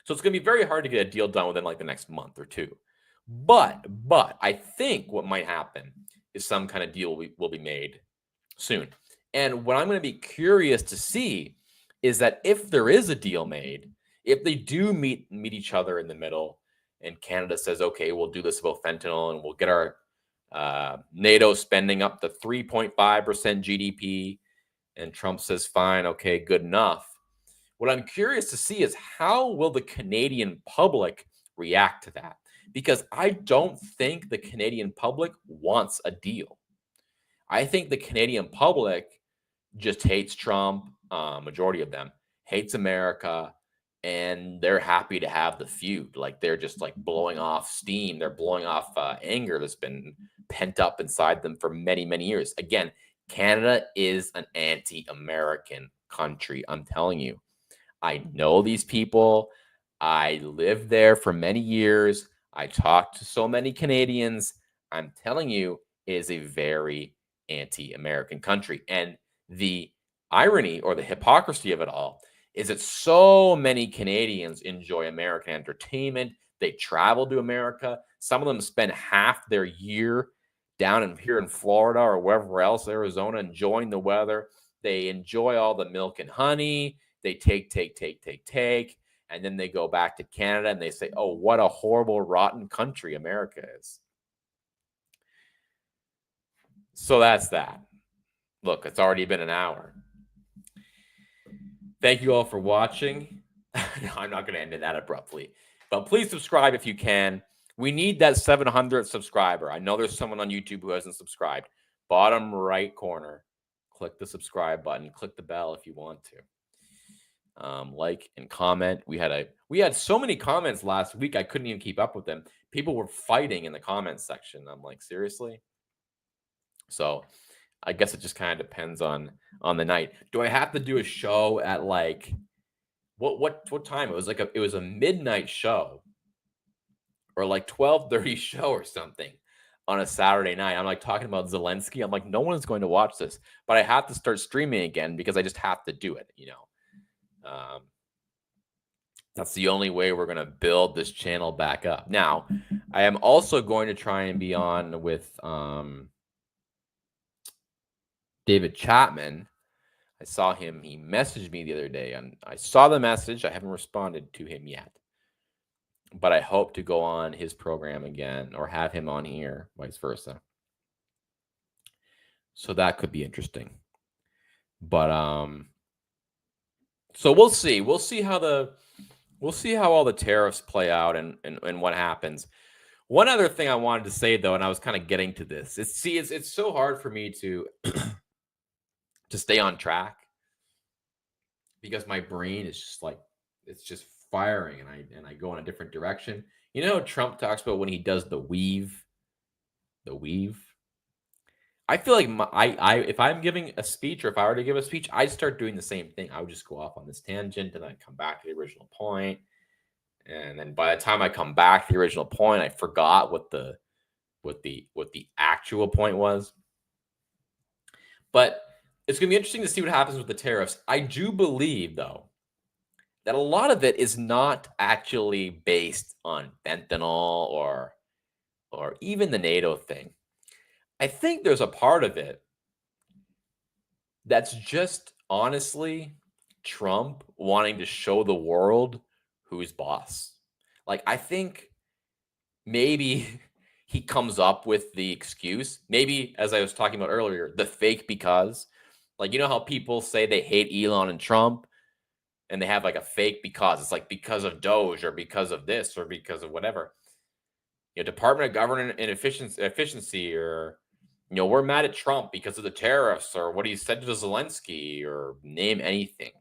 So it's going to be very hard to get a deal done within like the next month or two. But I think what might happen is some kind of deal will be made soon. And what I'm going to be curious to see is that if there is a deal made, if they do meet each other in the middle, and Canada says, okay, we'll do this about fentanyl and we'll get our NATO spending up to 3.5% GDP, and Trump says, fine, okay, good enough. What I'm curious to see is how will the Canadian public react to that? Because I don't think the Canadian public wants a deal. I think the Canadian public just hates Trump, majority of them, hates America, and they're happy to have the feud. Like they're just like blowing off steam. They're blowing off anger that's been pent up inside them for many, many years. Again, Canada is an anti-American country. I'm telling you. I know these people. I lived there for many years. I talked to so many Canadians. I'm telling you, it is a very anti-American country. And the irony or the hypocrisy of it all is that so many Canadians enjoy American entertainment. They travel to America. Some of them spend half their year down here in Florida or wherever else, Arizona, enjoying the weather. They enjoy all the milk and honey. They take, and then they go back to Canada and they say, oh, what a horrible, rotten country America is. So that's that. Look, it's already been an hour. Thank you all for watching. No, I'm not going to end it that abruptly, but please subscribe if you can. We need that 700th subscriber. I know there's someone on YouTube who hasn't subscribed. Bottom right corner, click the subscribe button, click the bell if you want to. Like and comment. We had so many comments last week, I couldn't even keep up with them. People were fighting in the comments section. I'm like, seriously? So I guess it just kind of depends on the night. Do I have to do a show at like what time? It was a midnight show or like 12:30 show or something on a Saturday night. I'm like talking about Zelensky. I'm like, no one's going to watch this, but I have to start streaming again because I just have to do it, you know. That's the only way we're going to build this channel back up. Now, I am also going to try and be on with David Chapman. I saw him. He messaged me the other day, and I saw the message. I haven't responded to him yet, but I hope to go on his program again or have him on here, vice versa. So that could be interesting. But so we'll see. We'll see how all the tariffs play out and what happens. One other thing I wanted to say though, and I was kind of getting to this. It's so hard for me to to stay on track because my brain is just like it's just firing and I go in a different direction. You know, Trump talks about when he does the weave. I feel like if I'm giving a speech or if I were to give a speech, I'd start doing the same thing. I would just go off on this tangent and then come back to the original point. And then by the time I come back to the original point, I forgot what the actual point was. But It's gonna be interesting to see what happens with the tariffs. I do believe, though, that a lot of it is not actually based on fentanyl or even the NATO thing. I think there's a part of it that's just honestly Trump wanting to show the world who's boss. Like, I think maybe he comes up with the excuse. Maybe, as I was talking about earlier, the fake because. Like, you know how people say they hate Elon and Trump and they have like a fake because it's like because of Doge or because of this or because of whatever. Department of Government and efficiency, or we're mad at Trump because of the tariffs or what he said to Zelensky, or name anything.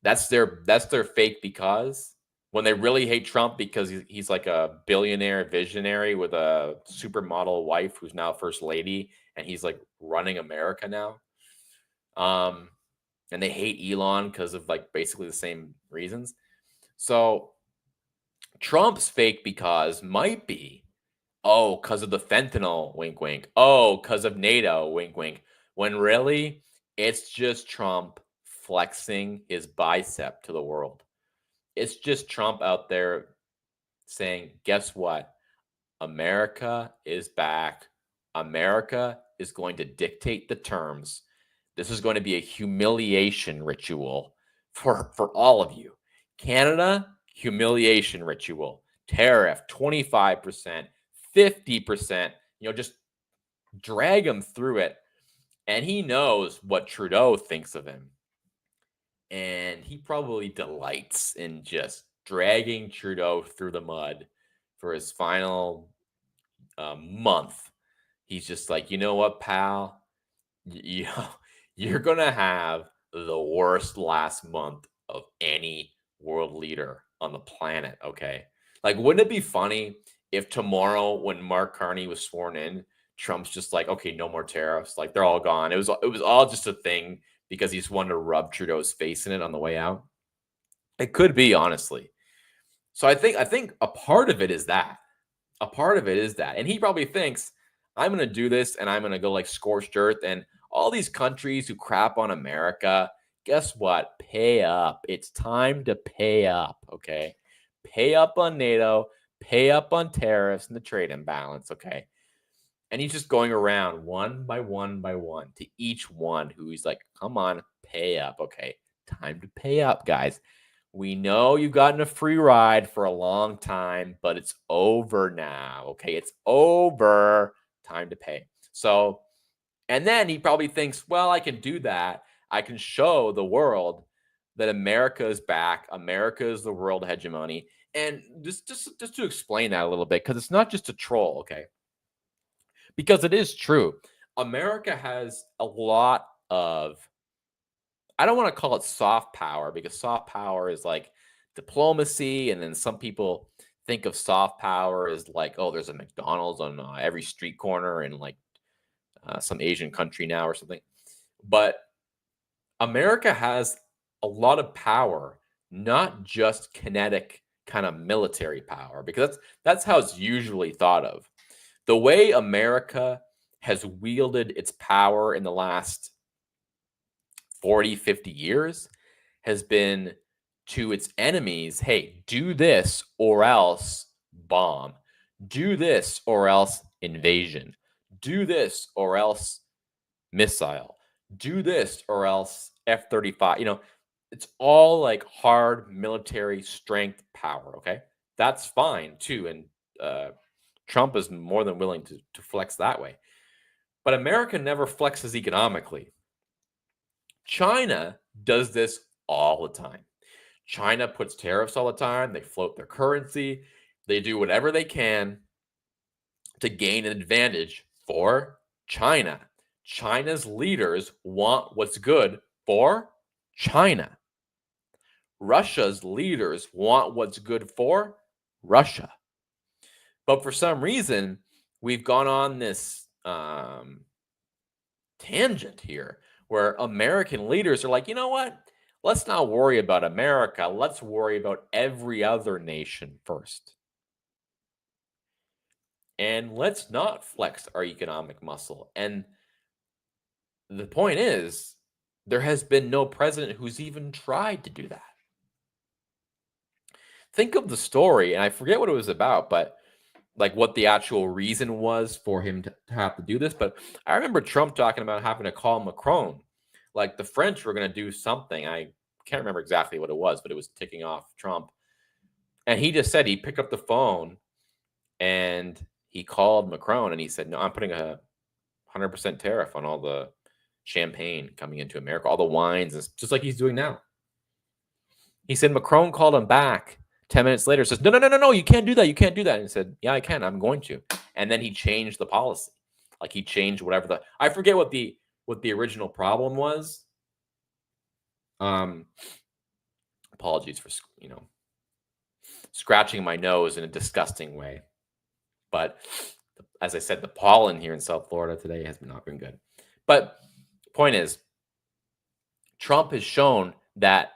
That's their fake because, when they really hate Trump because he's like a billionaire visionary with a supermodel wife who's now first lady and he's like running America now. And they hate Elon because of like basically the same reasons. So Trump's fake because might be, oh, because of the fentanyl, wink, wink. Oh, because of NATO, wink, wink. When really, it's just Trump flexing his bicep to the world. It's just Trump out there saying, guess what? America is back. America is going to dictate the terms. This is going to be a humiliation ritual for all of you. Canada, humiliation ritual. Tariff, 25%, 50%, just drag him through it. And he knows what Trudeau thinks of him. And he probably delights in just dragging Trudeau through the mud for his final month. He's just like, you know what, pal? You're going to have the worst last month of any world leader on the planet, okay? Like, wouldn't it be funny if tomorrow, when Mark Carney was sworn in, Trump's just like, okay, no more tariffs. Like, they're all gone. It was all just a thing because he just wanted to rub Trudeau's face in it on the way out. It could be, honestly. So I think a part of it is that. A part of it is that. And he probably thinks, I'm going to do this and I'm going to go like scorched earth. And all these countries who crap on America, guess what? Pay up. It's time to pay up. Okay. Pay up on NATO, pay up on tariffs and the trade imbalance. Okay. And he's just going around one by one by one to each one who he's like, come on, pay up. Okay. Time to pay up, guys. We know you've gotten a free ride for a long time, but it's over now. Okay. It's over. Time to pay. So, and then he probably thinks, well, I can do that. I can show the world that America is back. America is the world hegemony. And just to explain that a little bit, because it's not just a troll, okay? Because it is true. America has a lot of, I don't want to call it soft power, because soft power is like diplomacy. And then some people think of soft power as like, oh, there's a McDonald's on every street corner in like some Asian country now or something. But America has a lot of power, not just kinetic kind of military power, because that's how it's usually thought of. The way America has wielded its power in the last 40, 50 years has been to its enemies, hey, do this or else bomb. Do this or else invasion. Do this or else missile. Do this or else F-35. It's all like hard military strength power, okay? That's fine too. And Trump is more than willing to flex that way. But America never flexes economically. China does this all the time. China puts tariffs all the time. They float their currency. They do whatever they can to gain an advantage for China. China's leaders want what's good for China. Russia's leaders want what's good for Russia. But for some reason, we've gone on this tangent here where American leaders are like, you know what? Let's not worry about America. Let's worry about every other nation first. And let's not flex our economic muscle. And the point is, there has been no president who's even tried to do that. Think of the story, and I forget what it was about, but like what the actual reason was for him to have to do this. But I remember Trump talking about having to call Macron. Like the French were going to do something. I can't remember exactly what it was, but it was ticking off Trump. And he just said he picked up the phone and he called Macron and he said, "No, I'm putting a 100% tariff on all the champagne coming into America, all the wines, just like he's doing now." He said Macron called him back 10 minutes later, says, no, you can't do that. You can't do that. And he said, yeah, I can. I'm going to. And then he changed the policy. Like he changed whatever I forget what the original problem was. Apologies for, scratching my nose in a disgusting way. But as I said, the pollen here in South Florida today has not been good. But point is, Trump has shown that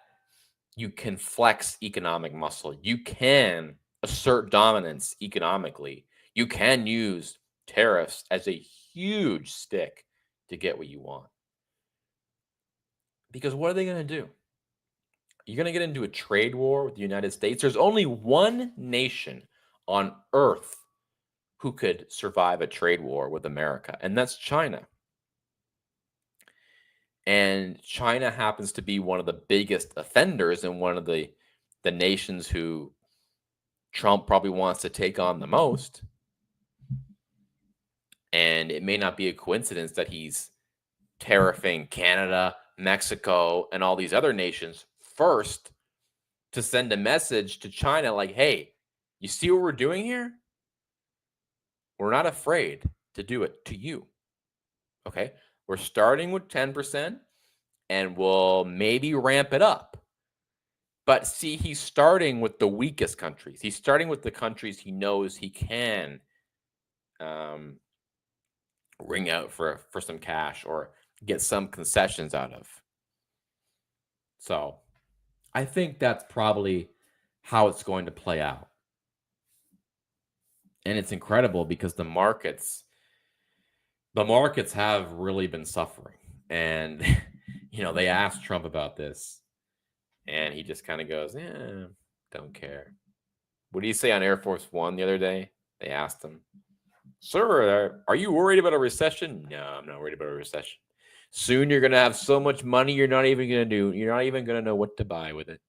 you can flex economic muscle. You can assert dominance economically. You can use tariffs as a huge stick to get what you want. Because what are they going to do? You're going to get into a trade war with the United States. There's only one nation on earth who could survive a trade war with America, and that's China. And China happens to be one of the biggest offenders and one of the nations who Trump probably wants to take on the most. And it may not be a coincidence that he's tariffing Canada, Mexico, and all these other nations first to send a message to China like, hey, you see what we're doing here? We're not afraid to do it to you. Okay? We're starting with 10% and we'll maybe ramp it up. But see, he's starting with the weakest countries. He's starting with the countries he knows he can wring out for some cash or get some concessions out of. So I think that's probably how it's going to play out. And it's incredible because the markets have really been suffering. And, they asked Trump about this and he just kind of goes, yeah, don't care. What did he say on Air Force One the other day? They asked him, sir, are you worried about a recession? No, I'm not worried about a recession. Soon you're going to have so much money you're not even going to know what to buy with it.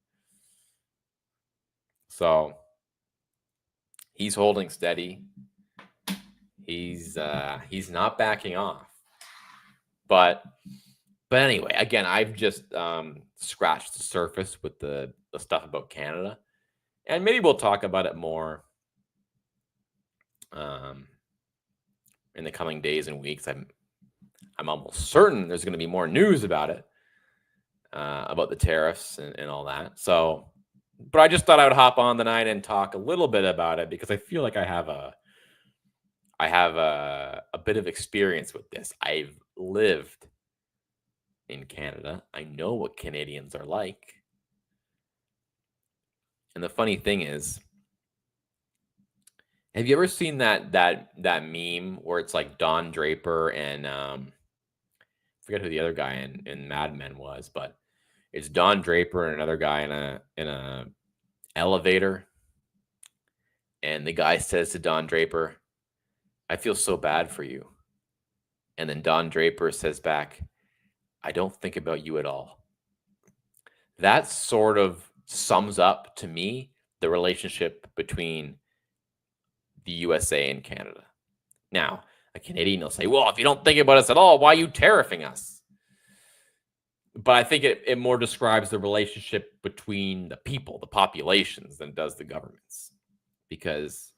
So he's holding steady. He's not backing off. But anyway, again, I've just scratched the surface with the stuff about Canada. And maybe we'll talk about it more in the coming days and weeks. I'm almost certain there's going to be more news about it, about the tariffs and all that. So, but I just thought I would hop on tonight and talk a little bit about it because I feel like I have a bit of experience with this. I've lived in Canada. I know what Canadians are like. And the funny thing is, have you ever seen that meme where it's like Don Draper and I forget who the other guy in Mad Men was, but it's Don Draper and another guy in a elevator, and the guy says to Don Draper, "I feel so bad for you," and then Don Draper says back, "I don't think about you at all." That sort of sums up to me the relationship between the USA and Canada. Now, a Canadian will say, well, if you don't think about us at all, why are you tariffing us? But I think it more describes the relationship between the people, the populations, than it does the governments. Because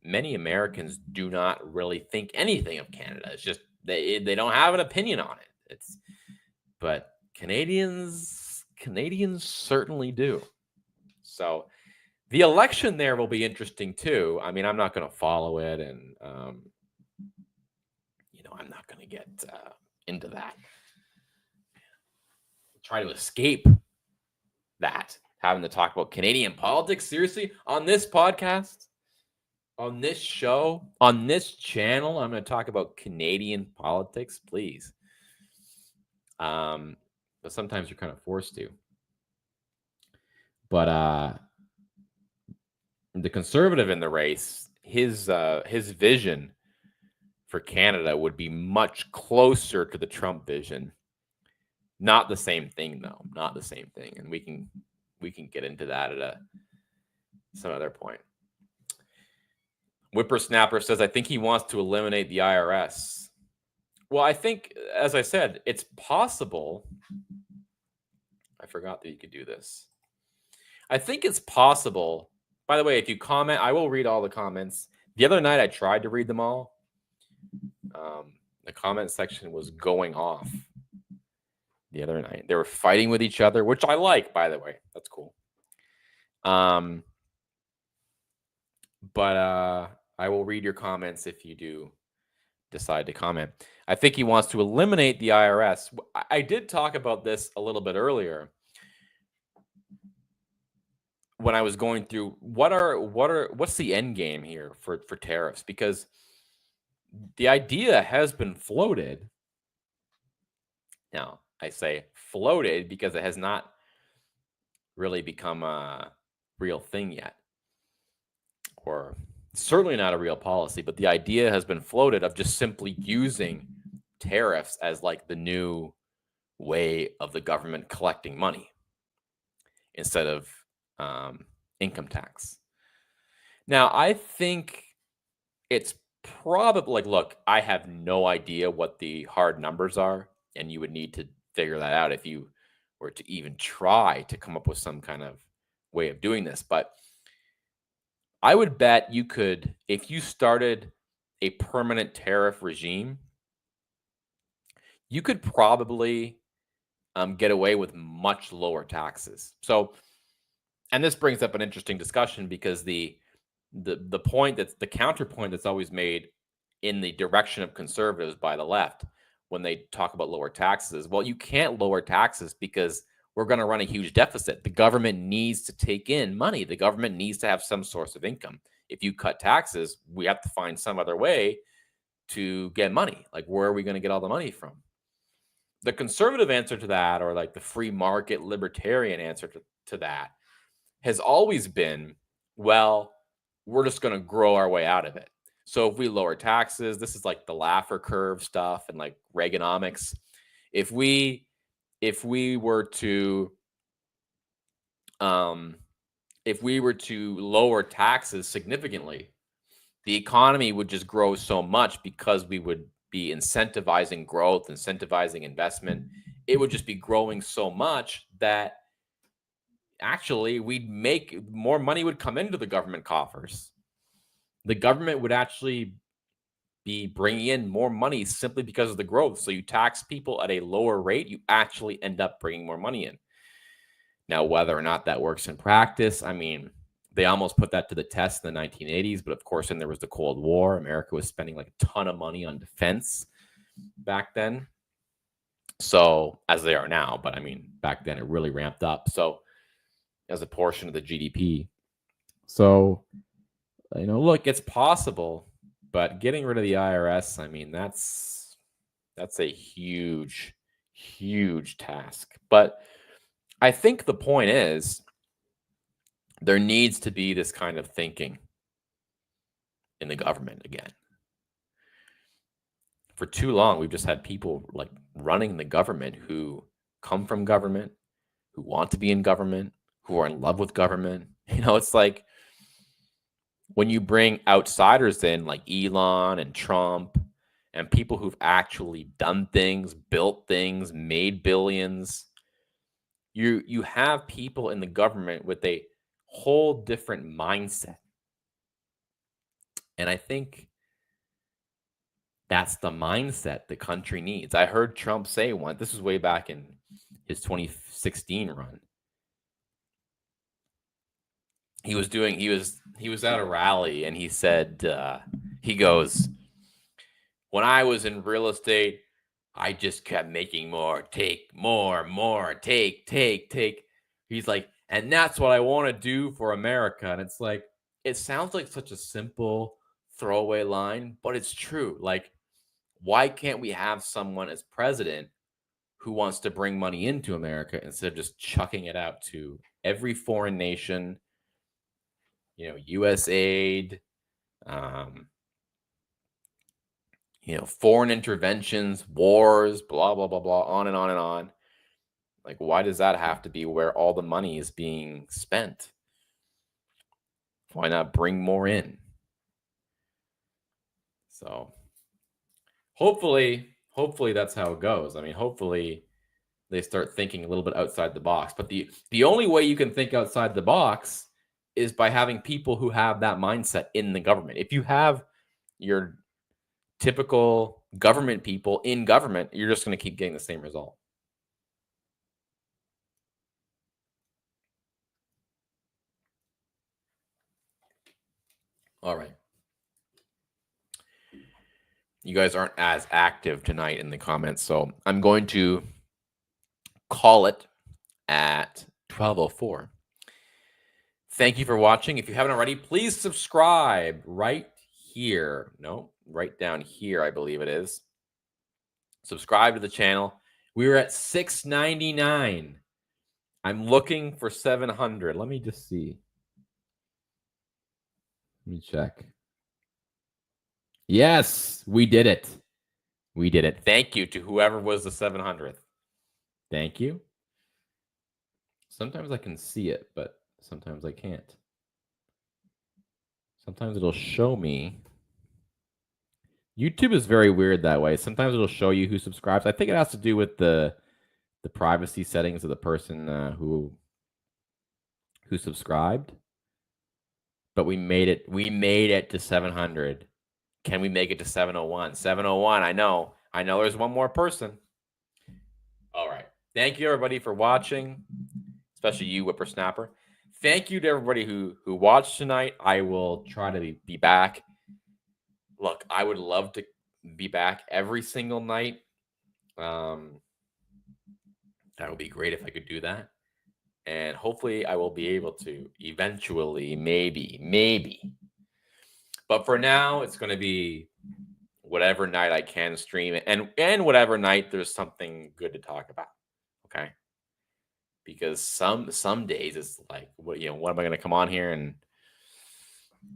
many Americans do not really think anything of Canada. It's just they don't have an opinion on it. But Canadians certainly do. So the election there will be interesting too. I mean, I'm not going to follow it, and I'm not going to get into that. Try to escape that, having to talk about Canadian politics. Seriously, on this podcast, on this show, on this channel, I'm going to talk about Canadian politics, please. But sometimes you're kind of forced to. But the conservative in the race, his vision for Canada would be much closer to the Trump vision. Not the same thing, though. Not the same thing, and we can get into that at some other point. Whippersnapper says, I think he wants to eliminate the IRS. Well, I think, as I said, it's possible. I forgot that you could do this. I think it's possible. By the way, if you comment, I will read all the comments. The other night, I tried to read them all. The comment section was going off the other night. They were fighting with each other, which I like, by the way. That's cool. But I will read your comments if you do decide to comment. I think he wants to eliminate the IRS. I did talk about this a little bit earlier when I was going through what's the end game here for tariffs, because the idea has been floated. Now, I say floated because it has not really become a real thing yet, or certainly not a real policy, but the idea has been floated of just simply using tariffs as like the new way of the government collecting money instead of income tax. Now, I think it's probably like, look, I have no idea what the hard numbers are, and you would need to figure that out if you were to even try to come up with some kind of way of doing this. But I would bet you could, if you started a permanent tariff regime, you could probably get away with much lower taxes. So, and this brings up an interesting discussion, because the point that's the counterpoint that's always made in the direction of conservatives by the left when they talk about lower taxes, well, you can't lower taxes because we're going to run a huge deficit. The government needs to take in money. The government needs to have some source of income. If you cut taxes, we have to find some other way to get money. Like, where are we going to get all the money from? The conservative answer to that, or like the free market libertarian answer to that, has always been, well, we're just going to grow our way out of it. So if we lower taxes, this is like the Laffer curve stuff and like Reaganomics. If we were to lower taxes significantly, the economy would just grow so much because we would be incentivizing growth, incentivizing investment. It would just be growing so much that actually we'd make more money would come into the government coffers. The government would actually be bringing in more money simply because of the growth. So you tax people at a lower rate, you actually end up bringing more money in. Now, whether or not that works in practice, I mean, they almost put that to the test in the 1980s. But of course, then there was the Cold War. America was spending like a ton of money on defense back then. So, as they are now, but I mean, back then it really ramped up. So, as a portion of the GDP. So, look, it's possible, but getting rid of the IRS, I mean, that's a huge, huge task. But I think the point is there needs to be this kind of thinking in the government again. For too long, we've just had people like running the government who come from government, who want to be in government, who are in love with government. It's like when you bring outsiders in, like Elon and Trump, and people who've actually done things, built things, made billions, you have people in the government with a whole different mindset. And I think that's the mindset the country needs. I heard Trump say once, this was way back in his 2016 run. He was at a rally, and he said, he goes, when I was in real estate, I just kept making more, take more, take. He's like, and that's what I want to do for America. And it's like, it sounds like such a simple throwaway line, but it's true. Like, why can't we have someone as president who wants to bring money into America instead of just chucking it out to every foreign nation, U.S. aid, foreign interventions, wars, blah, blah, blah, blah, on and on and on. Like, why does that have to be where all the money is being spent? Why not bring more in? So hopefully that's how it goes. I mean, hopefully they start thinking a little bit outside the box. But the only way you can think outside the box is by having people who have that mindset in the government. If you have your typical government people in government, you're just going to keep getting the same result. All right. You guys aren't as active tonight in the comments, so I'm going to call it at 12:04. Thank you for watching. If you haven't already, please subscribe right here. No, right down here, I believe it is. Subscribe to the channel. We're at $6.99. I'm looking for 700. Let me just see. Let me check. Yes, we did it. We did it. Thank you to whoever was the 700th. Thank you. Sometimes I can see it, but sometimes I can't. Sometimes it'll show me. YouTube is very weird that way. Sometimes it'll show you who subscribes. I think it has to do with the privacy settings of the person who subscribed. But we made it. We made it to 700. Can we make it to 701? 701. I know there's one more person. All right. Thank you, everybody, for watching, especially you, whippersnapper. Thank you to everybody who watched tonight. I will try to be back. Look, I would love to be back every single night. That would be great if I could do that. And hopefully I will be able to eventually, maybe. But for now, it's going to be whatever night I can stream it, and whatever night there's something good to talk about. Okay? Because some days it's like, what am I going to come on here and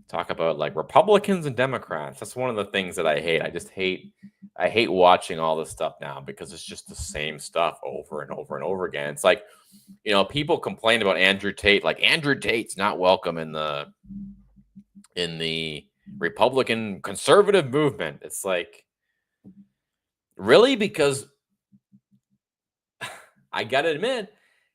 talk about, like, Republicans and Democrats? That's one of the things that I hate. I hate watching all this stuff now because it's just the same stuff over and over and over again. It's like, people complain about Andrew Tate, like Andrew Tate's not welcome in the Republican conservative movement. It's like, really? Because I gotta admit,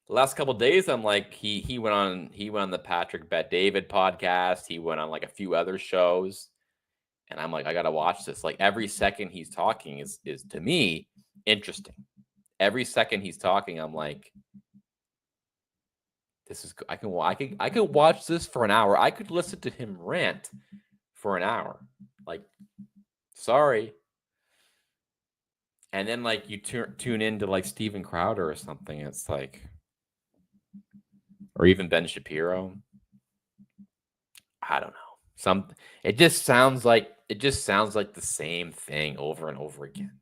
the last couple of days, I'm like, he went on the Patrick Bet-David podcast. He went on like a few other shows, and I'm like, I gotta watch this. Like, every second he's talking is to me interesting. Every second he's talking, I'm like, this is, I could watch this for an hour. I could listen to him rant for an hour. Like, sorry. And then, like, you tune into like Steven Crowder or something. It's like, or even Ben Shapiro. I don't know. It just sounds like the same thing over and over again.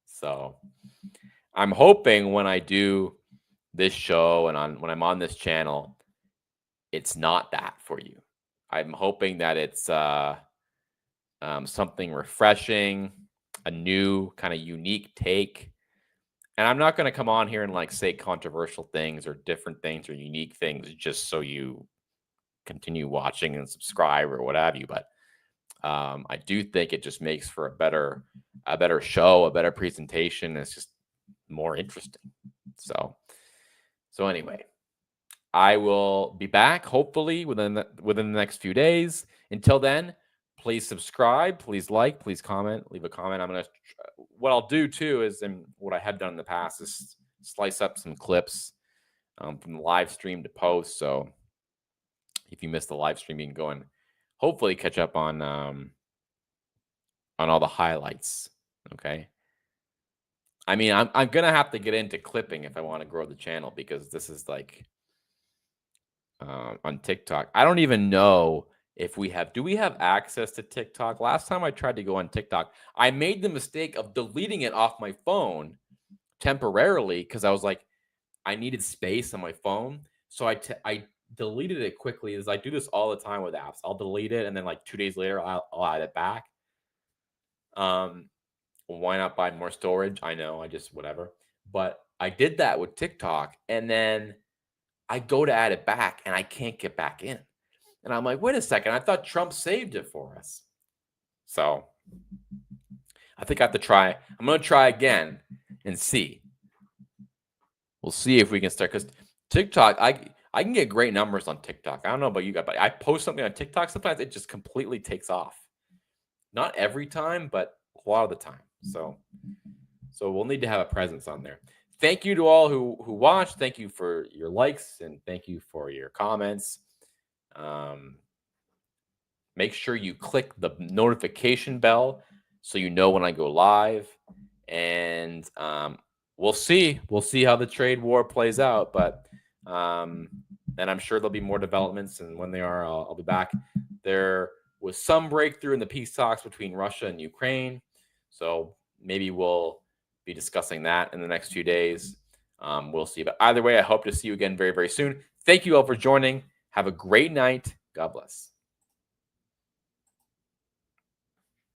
So I'm hoping when I do this show and when I'm on this channel, it's not that for you. I'm hoping that it's something refreshing, a new kind of unique take. And I'm not going to come on here and like say controversial things or different things or unique things just so you continue watching and subscribe or what have you. But I do think it just makes for a better show, a better presentation. It's just more interesting. So anyway, I will be back hopefully within the next few days. Until then, please subscribe, please like, please comment, leave a comment. What I'll do too is, and what I have done in the past, is slice up some clips from the live stream to post. So if you missed the live stream, you can go and hopefully catch up on all the highlights. Okay. I mean, I'm gonna have to get into clipping if I want to grow the channel, because this is like on TikTok. I don't even know if do we have access to TikTok? Last time I tried to go on TikTok, I made the mistake of deleting it off my phone temporarily because I was like, I needed space on my phone. So I deleted it quickly, as I do this all the time with apps. I'll delete it, and then like 2 days later, I'll add it back. Why not buy more storage? I know, I just whatever. But I did that with TikTok, and then I go to add it back, and I can't get back in. And I'm like, wait a second, I thought Trump saved it for us. So I think I have to try. I'm going to try again and see. We'll see if we can start, because TikTok, I can get great numbers on TikTok. I don't know about you guys, but I post something on TikTok, sometimes it just completely takes off. Not every time, but a lot of the time. So we'll need to have a presence on there. Thank you to all who watched. Thank you for your likes, and thank you for your comments. Make sure you click the notification bell so you know when I go live. And we'll see how the trade war plays out. But and I'm sure there'll be more developments, and when they are, I'll be back. There was some breakthrough in the peace talks between Russia and Ukraine, so maybe we'll be discussing that in the next few days. We'll see. But either way, I hope to see you again very, very soon. Thank you all for joining. Have a great night. God bless.